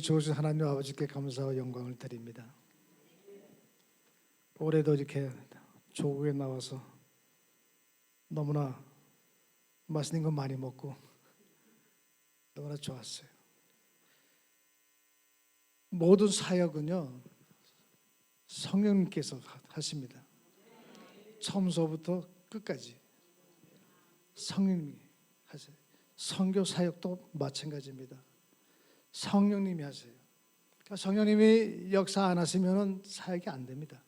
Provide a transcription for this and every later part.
좋으신 하나님 아버지께 감사와 영광을 드립니다. 올해도 이렇게 조국에 나와서 너무나 맛있는 거 많이 먹고 너무나 좋았어요. 모든 사역은요 성령님께서 하십니다. 처음서부터 끝까지 성령님이 하세요. 선교 사역도 마찬가지입니다. 성령님이 하세요. 그러니까 성령님이 역사 안 하시면 사역이 안 됩니다.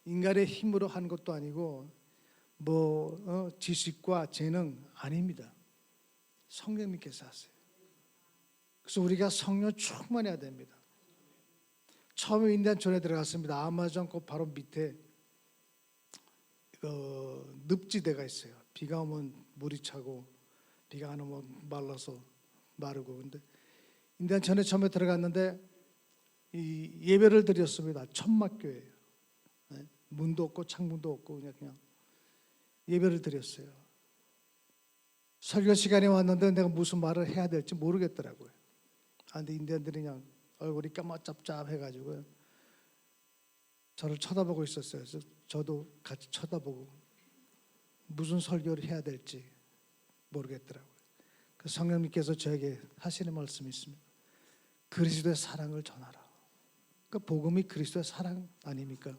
인간의 힘으로 한 것도 아니고 지식과 재능 아닙니다. 성령님께서 하세요. 그래서 우리가 성령 충만해야 됩니다. 처음에 인디안촌에 들어갔습니다. 아마존 그 바로 밑에 늪지대가 있어요. 비가 오면 물이 차고 비가 안 오면 말라서 마르고. 근데 인디안촌에 처음에 들어갔는데 이 예배를 드렸습니다. 천막교회예요. 문도 없고 창문도 없고 그냥 예배를 드렸어요. 설교 시간에 왔는데 내가 무슨 말을 해야 될지 모르겠더라고요. 근데 인디안들이 그냥 얼굴이 까맣잡잡해가지고 저를 쳐다보고 있었어요. 그래서 저도 같이 쳐다보고 무슨 설교를 해야 될지 모르겠더라고요. 그 성령님께서 저에게 하시는 말씀이 있습니다. 그리스도의 사랑을 전하라. 그 복음이 그리스도의 사랑 아닙니까?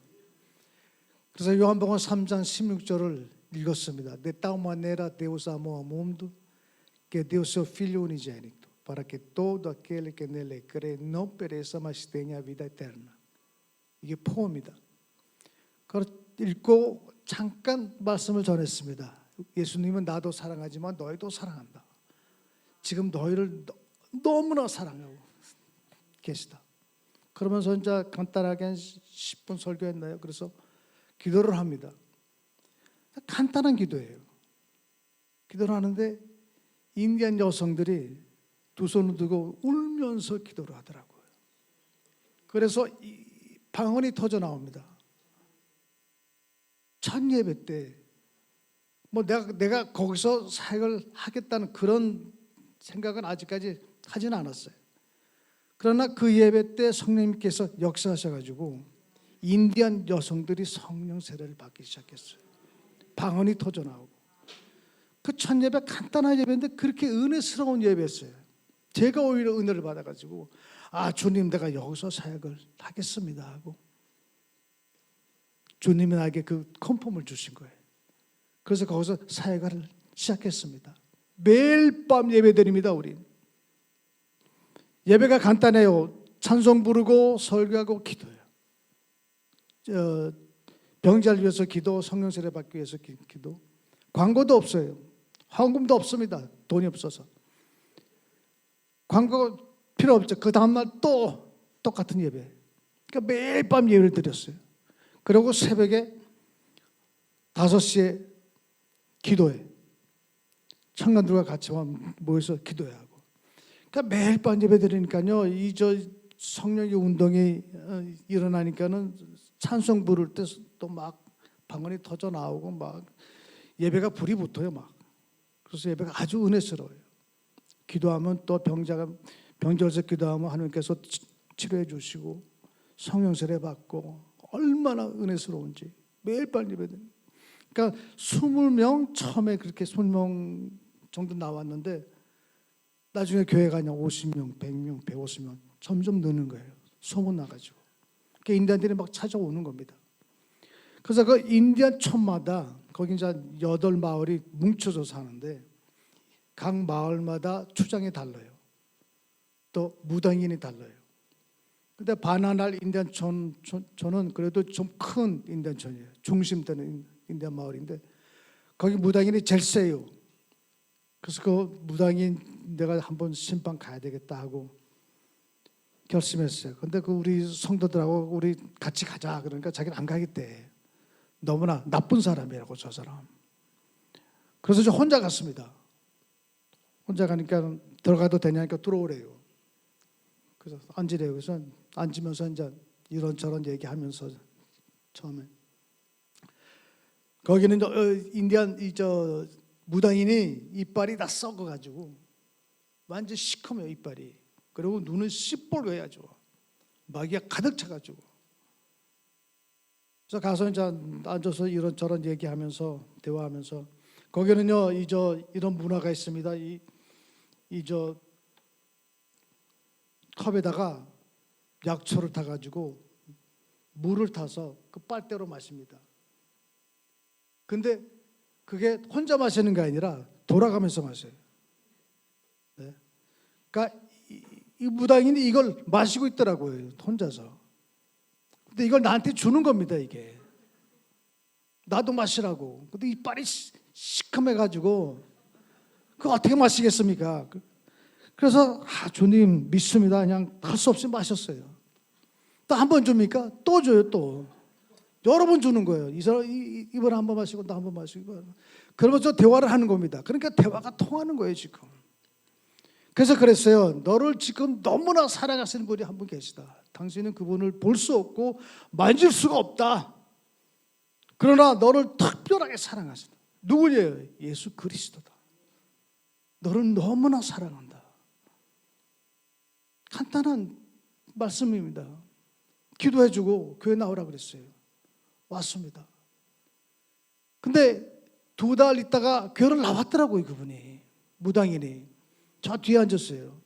그래서 요한복음 3장 16절을 읽었습니다. De tal maneira Deus amou ao mundo que deu seu filho unigênito para que todo aquele que nele crê não pereça mas tenha a vida eterna. 이게 포어입니다. 그걸 읽고 잠깐 말씀을 전했습니다. 예수님은 나도 사랑하지만 너희도 사랑한다. 지금 너희를 너무나 사랑하고 계시다. 그러면서 이제 간단하게 한 10분 설교했나요? 그래서 기도를 합니다. 간단한 기도예요. 기도를 하는데 인디안 여성들이 두 손을 들고 울면서 기도를 하더라고요. 그래서 방언이 터져 나옵니다. 첫 예배 때 내가 거기서 사역을 하겠다는 그런 생각은 아직까지 하지는 않았어요. 그러나 그 예배 때 성령님께서 역사하셔가지고 인디안 여성들이 성령 세례를 받기 시작했어요. 방언이 터져 나오고. 그 첫 예배 간단한 예배인데 그렇게 은혜스러운 예배였어요. 제가 오히려 은혜를 받아가지고 주님 내가 여기서 사역을 하겠습니다 하고 주님이 나에게 그 컨펌을 주신 거예요. 그래서 거기서 사역을 시작했습니다. 매일 밤 예배 드립니다. 우리 예배가 간단해요. 찬송 부르고 설교하고 기도해요. 병자를 위해서 기도, 성령 세례 받기 위해서 기도. 광고도 없어요. 헌금도 없습니다. 돈이 없어서. 광고 필요 없죠. 그 다음날 또 똑같은 예배. 그러니까 매일 밤 예배를 드렸어요. 그리고 새벽에 5시에 기도해. 청년들과 같이 모여서 기도해야 하고. 그러니까 매일 밤 예배 드리니까요. 성령의 운동이 일어나니까는 찬송 부를 때 또 막 방언이 터져 나오고 막 예배가 불이 붙어요 막. 그래서 예배가 아주 은혜스러워요. 기도하면 또 병자에서 기도하면 하나님께서 치료해 주시고 성령 세례 받고 얼마나 은혜스러운지 매일 밤 예배 드립니다. 그러니까 20명 처음에 그렇게 20명 정도 나왔는데 나중에 교회가 그냥 50명, 100명, 150명 점점 느는 거예요. 소문 나가지고. 그러니까 인디안들이 막 찾아오는 겁니다. 그래서 그 인디안 촌마다 거기 이제 8마을이 뭉쳐서 사는데 각 마을마다 추장이 달라요. 또 무당인이 달라요. 근데 바나날 인디안 촌은 그래도 좀 큰 인디안 촌이에요. 중심되는 인디안 마을인데 거기 무당인이 제일 세요. 그래서 그 무당인 내가 한번 심판 가야 되겠다 하고 결심했어요. 근데 그 우리 성도들하고 우리 같이 가자 그러니까 자기는 안 가겠대. 너무나 나쁜 사람이라고 저 사람. 그래서 저 혼자 갔습니다. 혼자 가니까 들어가도 되냐니까 들어오래요. 그래서 앉으래요. 그래서 앉으면서 이제 이런저런 얘기하면서 처음에 거기는 인디안 무당인이 이빨이 다 썩어가지고 완전 시커매요 이빨이. 그리고 눈은 시뻘겋야죠. 마귀가 가득 차가지고. 그래서 가서 이제 앉아서 이런저런 얘기하면서 대화하면서 거기는요 이런 문화가 있습니다. 저 컵에다가 약초를 타가지고 물을 타서 그 빨대로 마십니다. 근데 그게 혼자 마시는 게 아니라 돌아가면서 마셔요. 네. 그러니까 이 무당인이 이걸 마시고 있더라고요, 혼자서. 근데 이걸 나한테 주는 겁니다, 이게. 나도 마시라고. 근데 이빨이 시커매가지고 그거 어떻게 마시겠습니까? 그래서 주님 믿습니다. 그냥 할 수 없이 마셨어요. 또 한 번 줍니까? 또 줘요, 또. 여러 번 주는 거예요. 이번에 한 번 마시고 또 한 번 마시고. 그러면서 대화를 하는 겁니다. 그러니까 대화가 통하는 거예요, 지금. 그래서 그랬어요. 너를 지금 너무나 사랑하시는 분이 한 분 계시다. 당신은 그분을 볼 수 없고 만질 수가 없다. 그러나 너를 특별하게 사랑하신다. 누구예요? 예수 그리스도다. 너를 너무나 사랑한다. 간단한 말씀입니다. 기도해주고 교회 나오라 그랬어요. 왔습니다. 근데 2달 있다가 교회를 나왔더라고요, 그분이. 무당인이. 저 뒤에 앉았어요.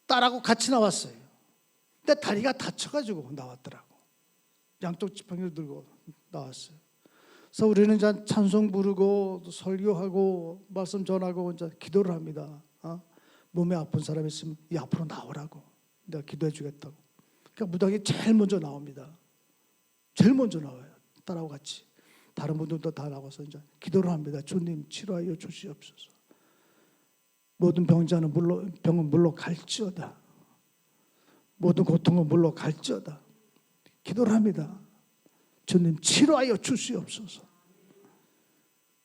딸하고 같이 나왔어요. 근데 다리가 다쳐가지고 나왔더라고. 양쪽 지팡이를 들고 나왔어요. 그래서 우리는 이제 찬송 부르고 설교하고 말씀 전하고 이제 기도를 합니다. 몸에 아픈 사람 있으면 이 앞으로 나오라고 내가 기도해 주겠다고. 그러니까 무당이 제일 먼저 나옵니다. 제일 먼저 나와요. 딸하고 같이. 다른 분들도 다 나와서 이제 기도를 합니다. 주님 치료하여 주시옵소서. 모든 병자는 병은 물로 갈지어다. 모든 고통은 물로 갈지어다. 기도를 합니다. 주님 치료하여 주시옵소서.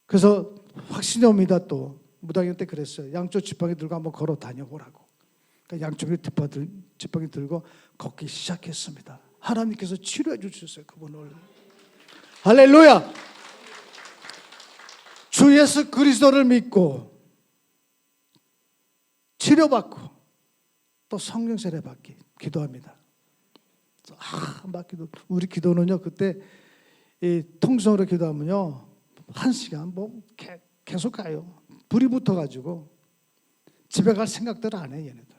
그래서 확신이 옵니다. 또 무당한테 그랬어요. 양쪽 지팡이 들고 한번 걸어 다녀보라고. 그러니까 양쪽에 지팡이 들고 걷기 시작했습니다. 하나님께서 치료해 주셨어요, 그분을. 할렐루야. 주 예수 그리스도를 믿고 치료받고 또 성령 세례 받기 기도합니다. 우리 기도는요, 그때 통성으로 기도하면요 1시간 계속 가요. 불이 붙어가지고 집에 갈 생각들 안 해, 얘네들.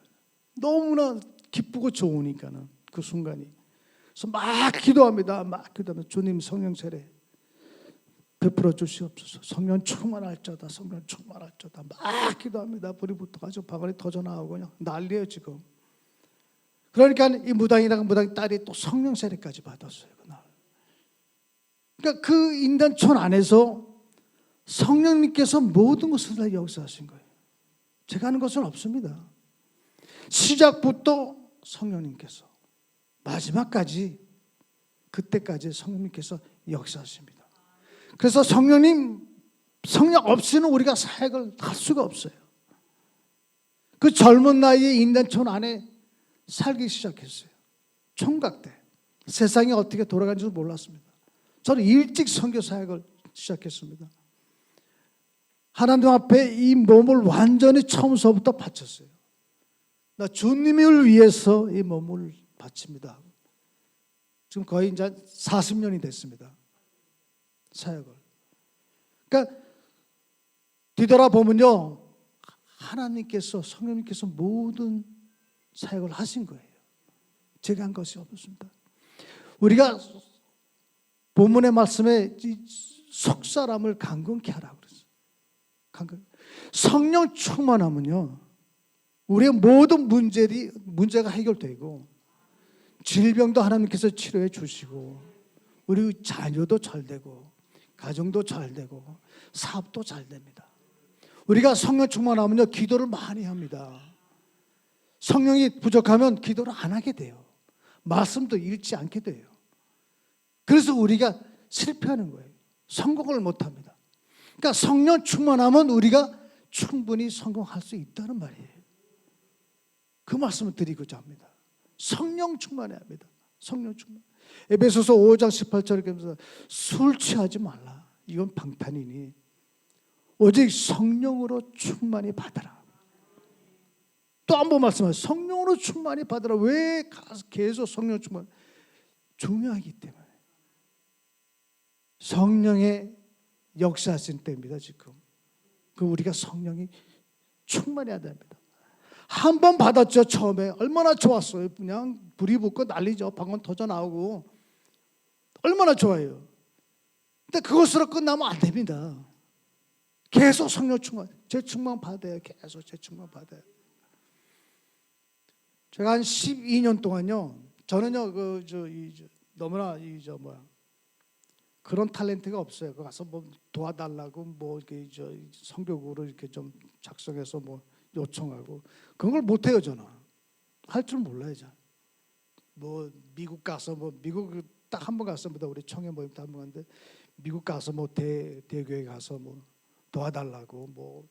너무나 기쁘고 좋으니까는 그 순간이. 그래서 막 기도합니다. 주님 성령 세례 베풀어 주시옵소서. 성령 충만할자다. 성령 충만할자다. 막 기도합니다. 불이 붙어가지고 방울이 터져 나오고 그냥 난리예요, 지금. 그러니까 이 무당이 딸이 또 성령 세례까지 받았어요, 그날. 그러니까 그 인간촌 안에서 성령님께서 모든 것을 다 역사하신 거예요. 제가 하는 것은 없습니다. 시작부터 성령님께서 마지막까지 그때까지 성령님께서 역사하십니다. 그래서 성령 없이는 우리가 사역을 할 수가 없어요. 그 젊은 나이에 인간촌 안에 살기 시작했어요. 총각 때 세상이 어떻게 돌아가는지도 몰랐습니다. 저는 일찍 선교 사역을 시작했습니다. 하나님 앞에 이 몸을 완전히 처음서부터 바쳤어요. 나 주님을 위해서 이 몸을 바칩니다. 지금 거의 이제 40년이 됐습니다. 사역을. 그러니까 뒤돌아보면요, 하나님께서 성령님께서 모든 사역을 하신 거예요. 제가 한 것이 없습니다. 우리가 본문의 말씀에 속 사람을 강건케 하라고 그랬어요. 성령 충만하면요, 우리의 모든 문제가 해결되고 질병도 하나님께서 치료해 주시고 우리 자녀도 잘 되고 가정도 잘 되고 사업도 잘 됩니다. 우리가 성령 충만하면요, 기도를 많이 합니다. 성령이 부족하면 기도를 안 하게 돼요. 말씀도 읽지 않게 돼요. 그래서 우리가 실패하는 거예요. 성공을 못 합니다. 그러니까 성령 충만하면 우리가 충분히 성공할 수 있다는 말이에요. 그 말씀을 드리고자 합니다. 성령 충만해야 합니다. 성령 충만. 에베소서 5장 18절에 보면서 술 취하지 말라. 이건 방탄이니 오직 성령으로 충만히 받아라. 또 한 번 말씀하세요. 성령으로 충만히 받으라. 왜 계속 성령 충만? 중요하기 때문에. 성령의 역사하신 때입니다. 지금 그 우리가 성령이 충만해야 됩니다. 한 번 받았죠. 처음에 얼마나 좋았어요. 그냥 불이 붙고 난리죠. 방언 터져 나오고 얼마나 좋아요. 근데 그것으로 끝나면 안 됩니다. 계속 성령 충만, 재충만 받아야, 계속 재충만 받아요. 제가 한 12년 동안요. 저는요 너무나 그런 탤런트가 없어요. 가서 뭐 도와달라고 뭐 이렇게 성경으로 이렇게 좀 작성해서 뭐 요청하고 그런 걸 못해요. 저는 할 줄 몰라요. 뭐 미국 가서 뭐 미국 딱 한 번 갔습니다. 우리 청해 모임 때 한 번 갔는데 미국 가서 뭐 대교회 가서 뭐 도와달라고 뭐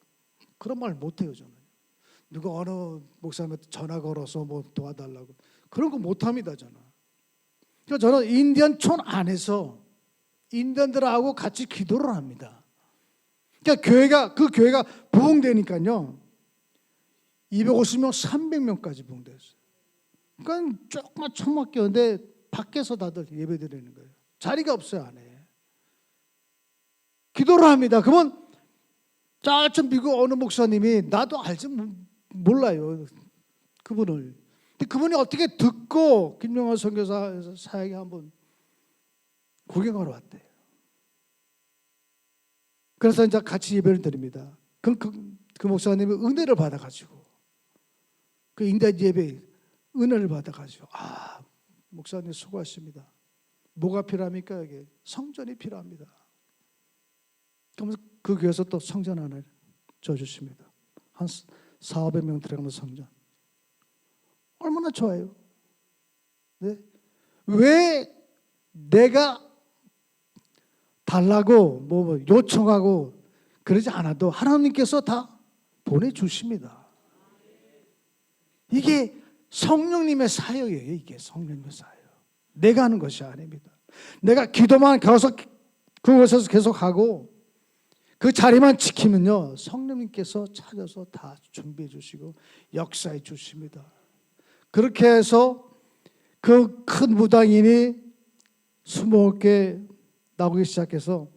그런 말 못해요. 저는 누가 어느 목사님한테 전화 걸어서 뭐 도와달라고 그런 거 못합니다. 저는. 그러니까 저는 인디언촌 안에서 인디언들하고 같이 기도를 합니다. 그러니까 그 교회가 부흥되니까요 250명, 300명까지 부흥됐어요. 그러니까 조금만 천막교인데 밖에서 다들 예배드리는 거예요. 자리가 없어요 안에. 기도를 합니다. 그러면 저쪽 미국 어느 목사님이 나도 알지 몰라요 그분을. 근데 그분이 어떻게 듣고 김영환 선교사 사역에 한번 구경하러 왔대요. 그래서 이제 같이 예배를 드립니다. 그 목사님이 은혜를 받아가지고 그 인디안 예배 은혜를 받아가지고 목사님 수고하십니다. 뭐가 필요합니까? 이게 성전이 필요합니다. 그러면서 그 교회에서 또 성전 하나 줘주십니다. 한 400명 들어가는 성전. 얼마나 좋아요. 네? 왜 내가 달라고 뭐 요청하고 그러지 않아도 하나님께서 다 보내주십니다. 이게 성령님의 사역이에요. 이게 성령님의 사역. 내가 하는 것이 아닙니다. 내가 기도만 가서 그곳에서 계속하고 그 자리만 지키면요 성령님께서 찾아서 다 준비해 주시고 역사해 주십니다. 그렇게 해서 그 큰 무당인이 20개 나오기 시작해서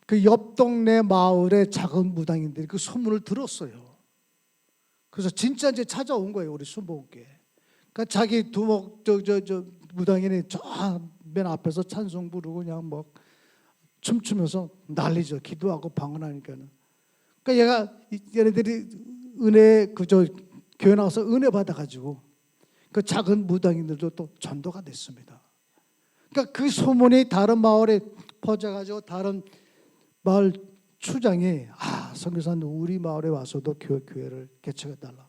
그 옆 동네 마을의 작은 무당인들이 그 소문을 들었어요. 그래서 진짜 이제 찾아온 거예요. 우리 20개. 그러니까 자기 두목 무당인이 저 맨 앞에서 찬송 부르고 그냥 막 춤추면서 난리죠. 기도하고 방언하니까는. 그러니까 얘네들이 은혜 교회 나와서 은혜 받아가지고 그 작은 무당인들도 또 전도가 됐습니다. 그러니까 그 소문이 다른 마을에 퍼져가지고 다른 마을 추장이 선교사님 우리 마을에 와서도 교회를 개척해달라.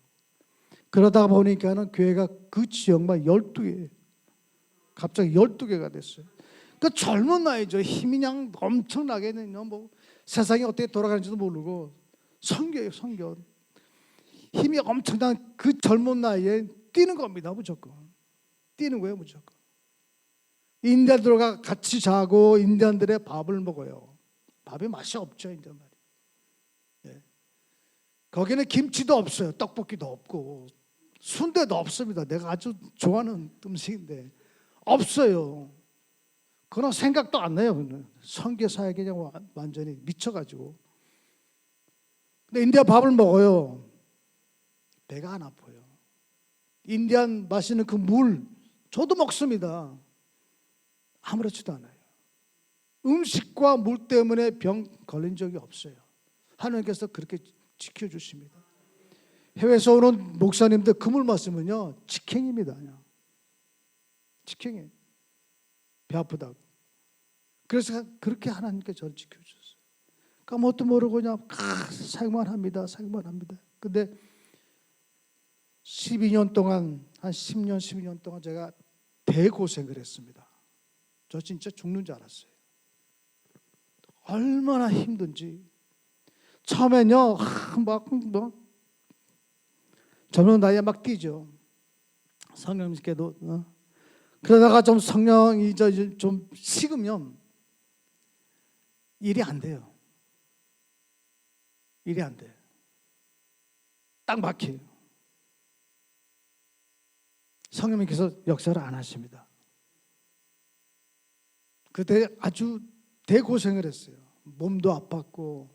그러다 보니까는 교회가 그 지역만 12개, 갑자기 12개가 됐어요. 그 젊은 나이죠. 힘이 그냥 엄청나게 뭐 세상이 어떻게 돌아가는지도 모르고 선교예요, 선교. 힘이 엄청난 그 젊은 나이에 뛰는 겁니다, 무조건. 뛰는 거예요, 무조건. 인디안들과 같이 자고 인디안들의 밥을 먹어요. 밥이 맛이 없죠, 인디안 말이. 예. 거기는 김치도 없어요, 떡볶이도 없고 순대도 없습니다. 내가 아주 좋아하는 음식인데 없어요. 그런 생각도 안 나요. 선교 사역에 그냥 완전히 미쳐가지고. 근데 인디안 밥을 먹어요. 배가 안 아파요. 인디안 마시는 그 물 저도 먹습니다. 아무렇지도 않아요. 음식과 물 때문에 병 걸린 적이 없어요. 하나님께서 그렇게 지켜주십니다. 해외에서 오는 목사님들 그 물 마시면요 직행입니다. 그냥 직행이에요. 배 아프다고. 그래서 그렇게 하나님께 저를 지켜주셨어요. 그러니까 뭣도 모르고 그냥 사역만 합니다. 사역만 합니다. 근데 12년 동안 한 10년 12년 동안 제가 대고생을 했습니다. 저 진짜 죽는 줄 알았어요. 얼마나 힘든지. 처음엔요 젊은 나이에 막 뛰죠. 성령님께도 그러다가 좀 성령이 좀 식으면 일이 안 돼요. 일이 안 돼요. 딱 막혀요. 성령님께서 역사를 안 하십니다. 그때 아주 대고생을 했어요. 몸도 아팠고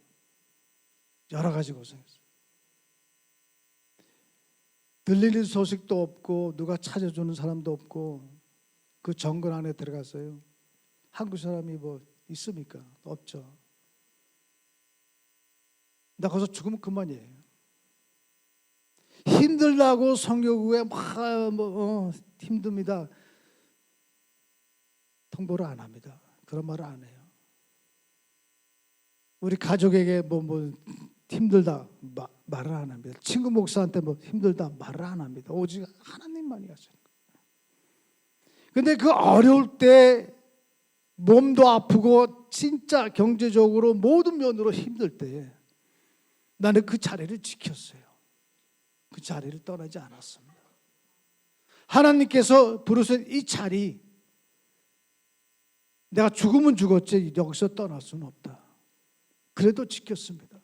여러 가지 고생했어요. 들리는 소식도 없고 누가 찾아주는 사람도 없고 그 정글 안에 들어갔어요. 한국 사람이 뭐 있습니까? 없죠. 나 거기서 죽으면 그만이에요. 힘들다고 성교구에 힘듭니다. 통보를 안 합니다. 그런 말을 안 해요. 우리 가족에게 힘들다 말을 안 합니다. 친구 목사한테 힘들다 말을 안 합니다. 오직 하나님만이 하시는 거예요. 근데 그 어려울 때 몸도 아프고 진짜 경제적으로 모든 면으로 힘들 때 나는 그 자리를 지켰어요. 그 자리를 떠나지 않았습니다. 하나님께서 부르신 이 자리, 내가 죽으면 죽었지 여기서 떠날 수는 없다. 그래도 지켰습니다.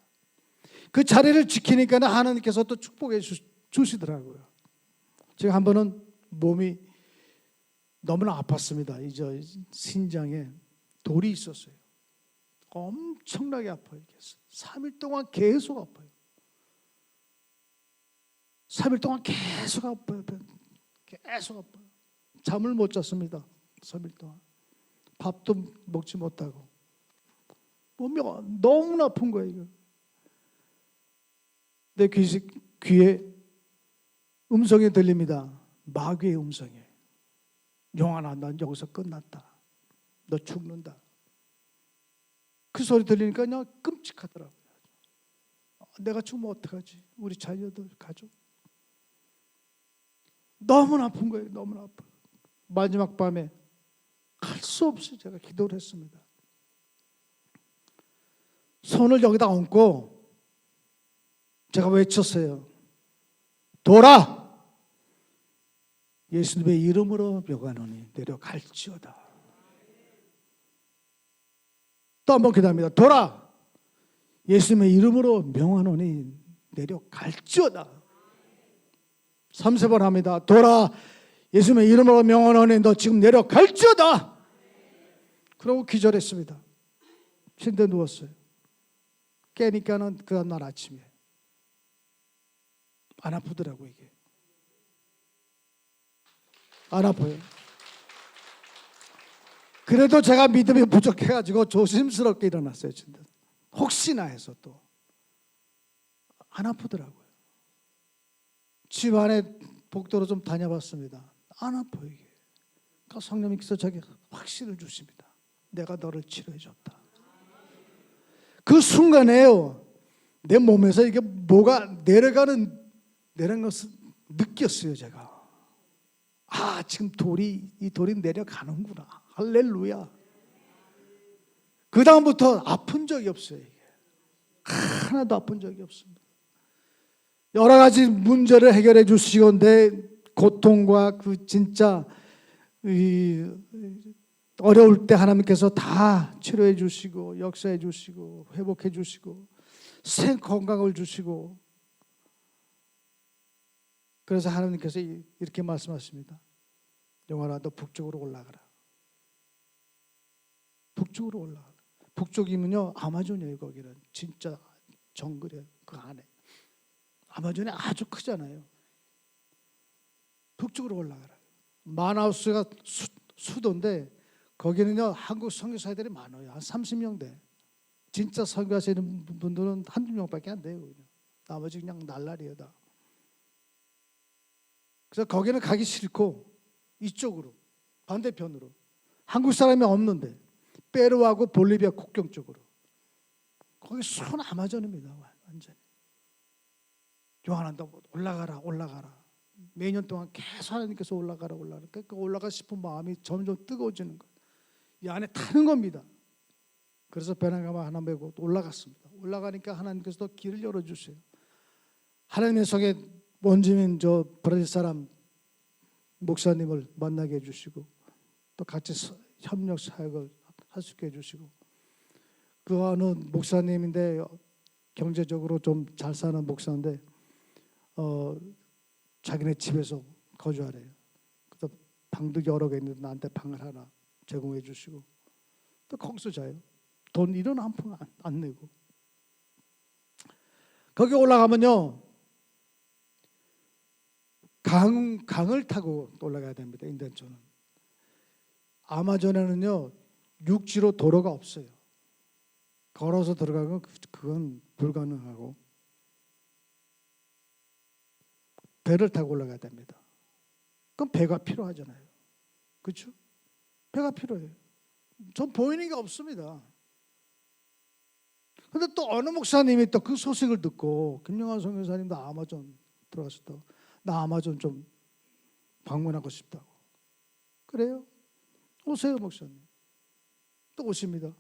그 자리를 지키니까 하나님께서 또 축복해 주시더라고요. 제가 한 번은 몸이 너무나 아팠습니다. 이제 신장에 돌이 있었어요. 엄청나게 아파요. 3일 동안 계속 아파요. 3일 동안 계속 아파요. 계속 아파요. 잠을 못 잤습니다. 3일 동안. 밥도 먹지 못하고. 몸이 너무 아픈 거예요. 이거. 내 귀에 음성이 들립니다. 마귀의 음성이에요. 영환아, 넌 여기서 끝났다. 너 죽는다. 그 소리 들리니까 그냥 끔찍하더라고요. 내가 죽으면 어떡하지? 우리 자녀들, 가족. 너무 아픈 거예요. 너무 아파. 마지막 밤에 할 수 없이 제가 기도를 했습니다. 손을 여기다 얹고 제가 외쳤어요. 돌아! 예수님의 이름으로 명하노니 내려갈지어다. 또 한 번 기도합니다. 돌아! 예수님의 이름으로 명하노니 내려갈지어다. 3-4번 합니다. 돌아! 예수님의 이름으로 명하노니 너 지금 내려갈지어다. 그러고 기절했습니다. 침대에 누웠어요. 깨니까는 그 다음날 아침에 안 아프더라고. 이게 안 아파요. 그래도 제가 믿음이 부족해가지고 조심스럽게 일어났어요. 진짜. 혹시나 해서 또 안 아프더라고요. 집 안에 복도로 좀 다녀봤습니다. 안 아파요. 이게. 그러니까 성령님께서 저에게 확신을 주십니다. 내가 너를 치료해줬다. 그 순간에요, 내 몸에서 이게 뭐가 내려가는 것을 느꼈어요. 제가 지금 이 돌이 내려가는구나. 할렐루야. 그 다음부터 아픈 적이 없어요. 이게. 하나도 아픈 적이 없습니다. 여러 가지 문제를 해결해 주시고 내 고통과 그 진짜 어려울 때 하나님께서 다 치료해 주시고 역사해 주시고 회복해 주시고 새 건강을 주시고, 그래서 하나님께서 이렇게 말씀하십니다. 영원아, 너 북쪽으로 올라가라. 북쪽으로 올라가라. 북쪽이면요 아마존이에요. 거기는 진짜 정글이에요. 그 안에 아마존이 아주 크잖아요. 북쪽으로 올라가라. 마나우스가 수도인데 거기는요 한국 선교사들이 많아요. 한 30명 돼. 진짜 선교하시는 분들은 한두 명밖에 안 돼요. 나머지 그냥 날라리예요 다. 그래서 거기는 가기 싫고 이쪽으로 반대편으로 한국 사람이 없는데 페루하고 볼리비아 국경 쪽으로 거기 순 아마존입니다. 완전히. 요한아, 너 올라가라. 매년 동안 계속 하나님께서 올라가라. 그러니까 올라가 싶은 마음이 점점 뜨거워지는 거예요. 이 안에 타는 겁니다. 그래서 배낭가마 하나 메고 올라갔습니다. 올라가니까 하나님께서 길을 열어주세요. 하나님의 성에 원주민 저 브라질 사람 목사님을 만나게 해주시고 또 같이 협력 사역을 할 수 있게 해주시고, 그 어느 목사님인데 경제적으로 좀 잘 사는 목사인데 자기네 집에서 거주하래요. 방도 여러 개 있는데 나한테 방을 하나 제공해 주시고 또 거기서 자요. 돈 1원 한 푼 안 내고. 거기 올라가면요 강을 타고 올라가야 됩니다. 인디안촌은. 아마존에는요 육지로 도로가 없어요. 걸어서 들어가면 그건 불가능하고 배를 타고 올라가야 됩니다. 그럼 배가 필요하잖아요. 그렇죠? 배가 필요해요. 전 보이는 게 없습니다. 근데 또 어느 목사님이 또 그 소식을 듣고 김영환 선교사님도 아마존 들어갔었다고. 나 아마존 좀 방문하고 싶다고. 그래요? 오세요 목사님. 또 오십니다.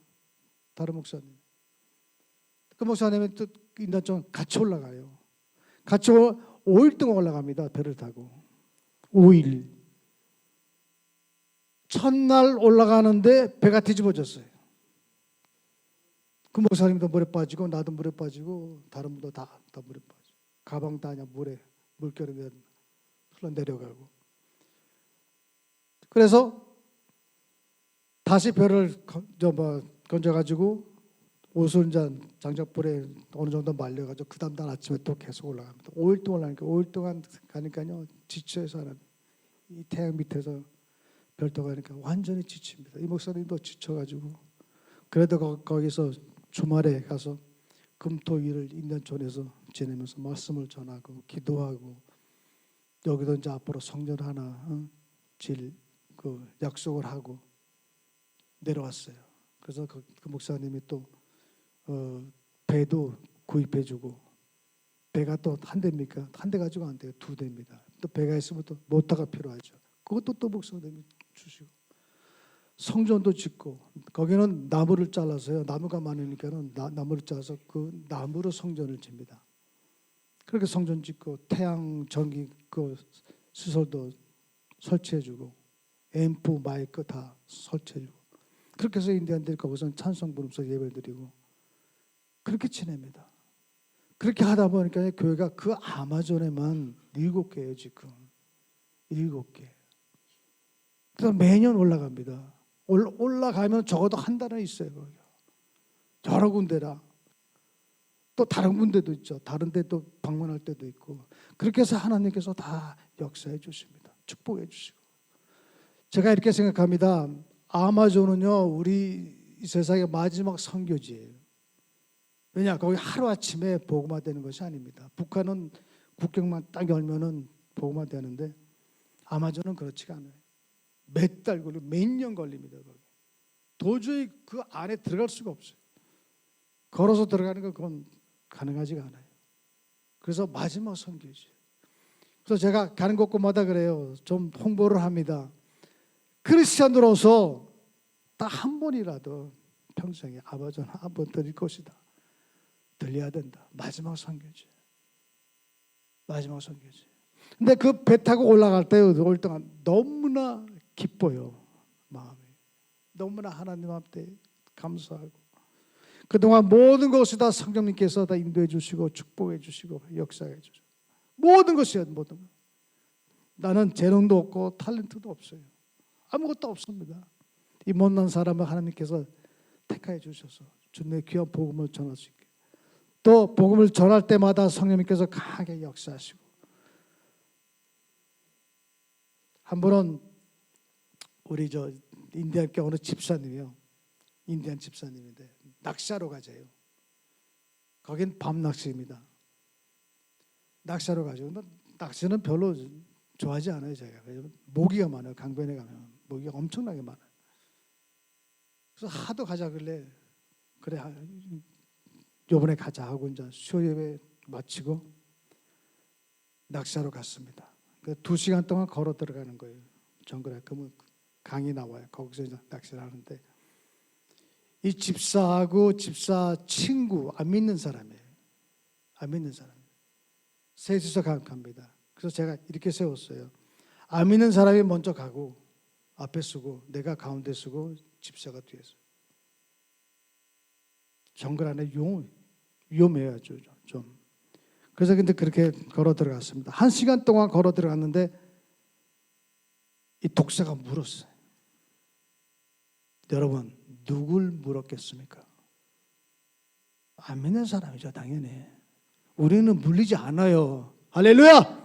다른 목사님. 그 목사님이 또 인도촌 같이 올라가요. 같이 5일 동안 올라갑니다. 배를 타고. 5일. 첫날 올라가는데 배가 뒤집어졌어요. 그 목사님도 물에 빠지고 나도 물에 빠지고 다른 분도 다 물에 빠지고 가방 다 그냥 물결에 흘러내려가고. 그래서 다시 배를 건져가지고 옷을 이제 장작불에 어느 정도 말려가지고 그 다음 날 아침에 또 계속 올라갑니다. 5일 동안 올라가니까 5일 동안 가니까요 지쳐서 하는 이 태양 밑에서 별도 가니까 완전히 지칩니다. 이 목사님도 지쳐가지고 그래도 거기서 주말에 가서 금토일을 인디안촌에서 지내면서 말씀을 전하고 기도하고 여기도 이제 앞으로 성전 하나 그 약속을 하고 내려왔어요. 그래서 그 목사님이 또 배도 구입해주고 배가 또 한 대입니까? 한 대 가지고 안 돼요. 2대입니다. 또 배가 있으면 또 모터가 필요하죠. 그것도 또 목사님이 주시고 성전도 짓고 거기는 나무를 잘라서요. 나무가 많으니까는 나무를 잘라서 그 나무로 성전을 짓니다. 그렇게 성전 짓고 태양 전기 그 시설도 설치해주고 앰프 마이크 다 설치해주고 그렇게 해서 인디안들이 거기서 찬송 부르면서 예배드리고 그렇게 지냅니다. 그렇게 하다 보니까 교회가 그 아마존에만 7개예요 지금. 7개. 그래서 매년 올라갑니다. 올라가면 적어도 한 달은 있어요. 거기. 여러 군데라. 또 다른 군데도 있죠. 다른 데도 방문할 때도 있고. 그렇게 해서 하나님께서 다 역사해 주십니다. 축복해 주시고. 제가 이렇게 생각합니다. 아마존은요 우리 이 세상의 마지막 선교지예요. 왜냐 거기 하루아침에 복음화되는 것이 아닙니다. 북한은 국경만 딱 열면은 복음화되는데 아마존은 그렇지가 않아요. 몇 달 걸리고 몇 년 걸립니다. 거기. 도저히 그 안에 들어갈 수가 없어요. 걸어서 들어가는 건 그건 가능하지가 않아요. 그래서 마지막 선교지. 그래서 제가 가는 곳곳마다 그래요. 좀 홍보를 합니다. 크리스찬으로서 딱 한 번이라도 평생에 아마존 한번 들릴 것이다. 들려야 된다. 마지막 선교지. 마지막 선교지. 근데 그 배 타고 올라갈 때 올 동안 너무나 기뻐요. 마음이. 너무나 하나님 앞에 감사하고 그동안 모든 것이 다 성령님께서 다 인도해 주시고 축복해 주시고 역사해 주시고 모든 것이요. 모든 것. 나는 재능도 없고 탤런트도 없어요. 아무것도 없습니다. 이 못난 사람을 하나님께서 택하여 주셔서 주님의 귀한 복음을 전할 수 있게 또 복음을 전할 때마다 성령님께서 강하게 역사하시고 한 번은 우리 인디안께 어느 집사님이요. 인디안 집사님인데 낚시하러 가자요. 거긴 밤 낚시입니다. 낚시하러 가죠. 근데 낚시는 별로 좋아하지 않아요. 제가. 모기가 많아요. 강변에 가면 모기가 엄청나게 많아요. 그래서 하도 가자길래 그래 요번에 가자 하고 이제 수요 예배 마치고 낚시하러 갔습니다. 2시간 동안 걸어 들어가는 거예요. 정글에. 그러면 강이 나와요. 거기서 이제 낚시를 하는데 이 집사하고 집사 친구 안 믿는 사람이에요. 안 믿는 사람. 셋이서 갑니다. 그래서 제가 이렇게 세웠어요. 안 믿는 사람이 먼저 가고 앞에 서고 내가 가운데 서고 집사가 뒤에서. 정글 안에 위험해요. 좀. 그래서 근데 그렇게 걸어 들어갔습니다. 1시간 동안 걸어 들어갔는데 이 독사가 물었어요. 여러분, 누굴 물었겠습니까? 안 믿는 사람이죠, 당연히. 우리는 물리지 않아요. 할렐루야!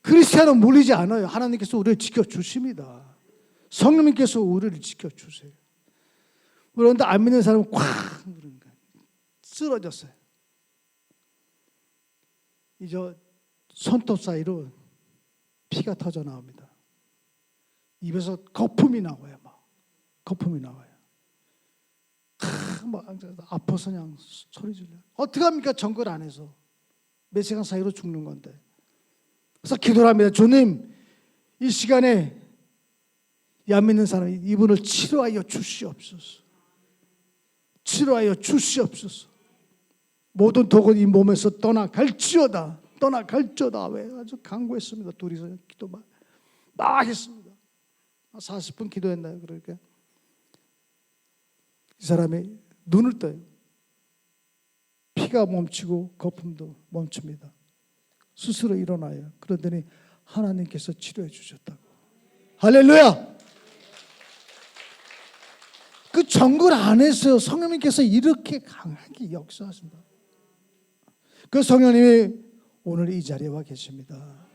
크리스찬은 물리지 않아요. 하나님께서 우리를 지켜주십니다. 성령님께서 우리를 지켜주세요. 그런데 안 믿는 사람은 콱 쓰러졌어요. 이제 손톱 사이로 피가 터져 나옵니다. 입에서 거품이 나와요. 막 거품이 나와요. 막 아파서 그냥 소리 질러요. 어떻게 합니까? 정글 안에서 몇 시간 사이로 죽는 건데. 그래서 기도를 합니다. 주님, 이 시간에 안 믿는 사람 이분을 치료하여 주시옵소서. 치료하여 주시옵소서. 모든 독은 이 몸에서 떠나갈지어다. 떠나갈지어다. 왜? 아주 간구했습니다. 둘이서 기도 막 했습니다. 40분 기도했나요? 그러니까 이 사람이 눈을 떠요. 피가 멈추고 거품도 멈춥니다. 스스로 일어나요. 그러더니 하나님께서 치료해 주셨다고. 할렐루야! 그 정글 안에서 성령님께서 이렇게 강하게 역사하신다. 그 성령님이 오늘 이 자리에 와 계십니다.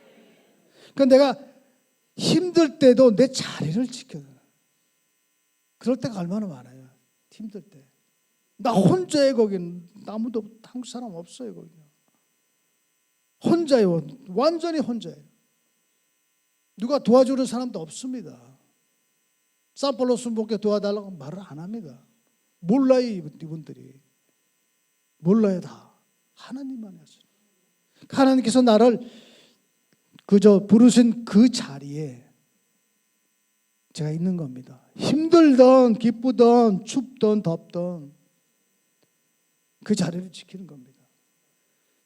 그러니까 내가 힘들 때도 내 자리를 지켜요. 그럴 때가 얼마나 많아요. 힘들 때. 나 혼자예요. 거기는 아무도 한국 사람 없어요. 거기는. 혼자예요. 완전히 혼자예요. 누가 도와주는 사람도 없습니다. 산폴로스 목회 도와달라고 말을 안 합니다. 몰라요. 이분들이. 몰라요. 다. 하나님만 하세요. 하나님께서 나를 그저 부르신 그 자리에 제가 있는 겁니다. 힘들던 기쁘던 춥던 덥던 그 자리를 지키는 겁니다.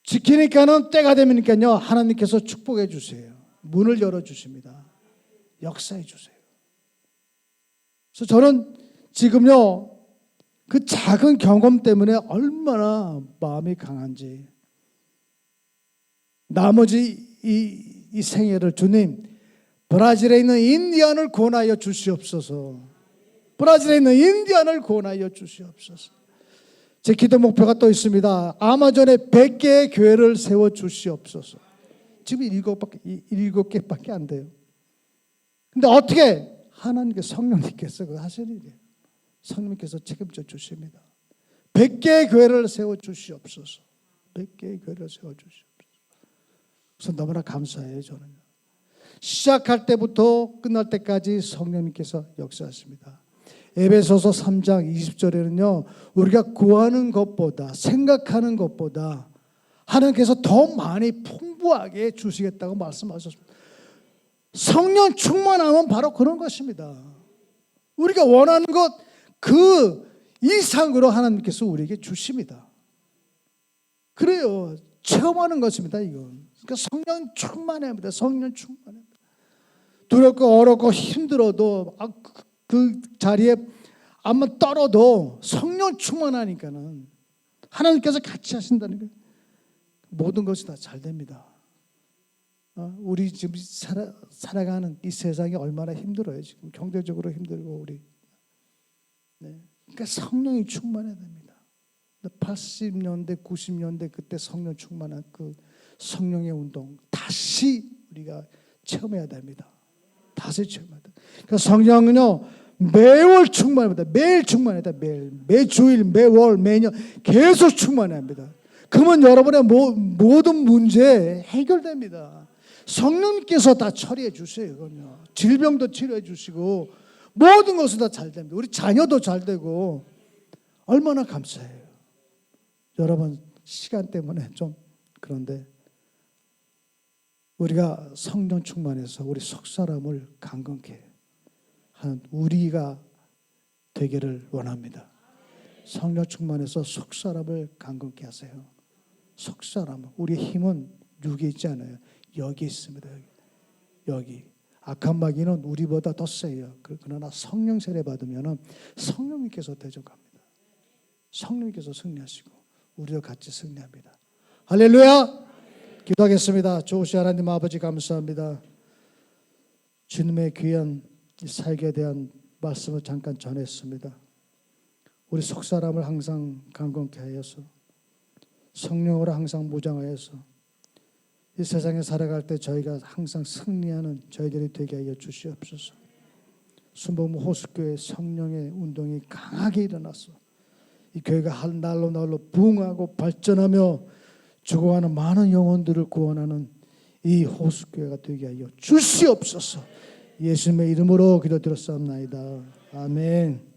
지키니까는 때가 되면요 하나님께서 축복해 주세요. 문을 열어 주십니다. 역사해 주세요. 그래서 저는 지금요 그 작은 경험 때문에 얼마나 마음이 강한지, 나머지 이 생애를 주님, 브라질에 있는 인디안을 구원하여 주시옵소서. 브라질에 있는 인디안을 구원하여 주시옵소서. 제 기도 목표가 또 있습니다. 아마존에 100개의 교회를 세워 주시옵소서. 지금 7개밖에 안 돼요. 근데 어떻게? 하나님께 성령님께서 그 하시는 일이에요. 성령님께서 책임져 주십니다. 100개의 교회를 세워 주시옵소서. 100개의 교회를 세워 주시옵소서. 그래서 너무나 감사해요. 저는 시작할 때부터 끝날 때까지 성령님께서 역사하십니다. 에베소서 3장 20절에는요 우리가 구하는 것보다 생각하는 것보다 하나님께서 더 많이 풍부하게 주시겠다고 말씀하셨습니다. 성령 충만하면 바로 그런 것입니다. 우리가 원하는 것 그 이상으로 하나님께서 우리에게 주십니다. 그래요. 체험하는 것입니다. 이건. 그러니까 성령 충만해야 합니다. 성령 충만해야 합니다. 두렵고 어렵고 힘들어도 그 자리에 한번 떨어도 성령 충만하니까는 하나님께서 같이 하신다는 거예요. 모든 것이 다 잘 됩니다. 우리 지금 살아가는 이 세상이 얼마나 힘들어요. 지금 경제적으로 힘들고 우리. 네. 그러니까 성령이 충만해야 됩니다. 80년대, 90년대 그때 성령 충만한 그 성령의 운동 다시 우리가 체험해야 됩니다. 다시 체험해야 됩니다. 그러니까 성령은요 매월 충만합니다. 매일 충만해야 돼요. 매주일, 매월, 매년 계속 충만해야 합니다. 그러면 여러분의 모든 문제 해결됩니다. 성령님께서 다 처리해 주세요. 그건요. 질병도 치료해 주시고 모든 것은 다 잘 됩니다. 우리 자녀도 잘 되고 얼마나 감사해요. 여러분 시간 때문에 좀 그런데 우리가 성령 충만해서 우리 속 사람을 강건케 하는 우리가 되기를 원합니다. 성령 충만해서 속 사람을 강건케 하세요. 속 사람, 우리의 힘은 육에 있지 않아요. 여기 있습니다. 여기. 악한 마귀는 우리보다 더 세요. 그러나 성령 세례 받으면 성령님께서 대적합니다. 성령님께서 승리하시고 우리도 같이 승리합니다. 할렐루야! 기도하겠습니다. 좋으신 하나님 아버지 감사합니다. 주님의 귀한 이 사역에 대한 말씀을 잠깐 전했습니다. 우리 속사람을 항상 강건케 하여서 성령으로 항상 무장하여서 이 세상에 살아갈 때 저희가 항상 승리하는 저희들이 되게 하여 주시옵소서. 순복음 호수교회 성령의 운동이 강하게 일어나서 이 교회가 날로 날로 부흥하고 발전하며 죽어가는 많은 영혼들을 구원하는 이 호수교회가 되게 하여 주시옵소서. 예수님의 이름으로 기도드렸사옵나이다. 아멘.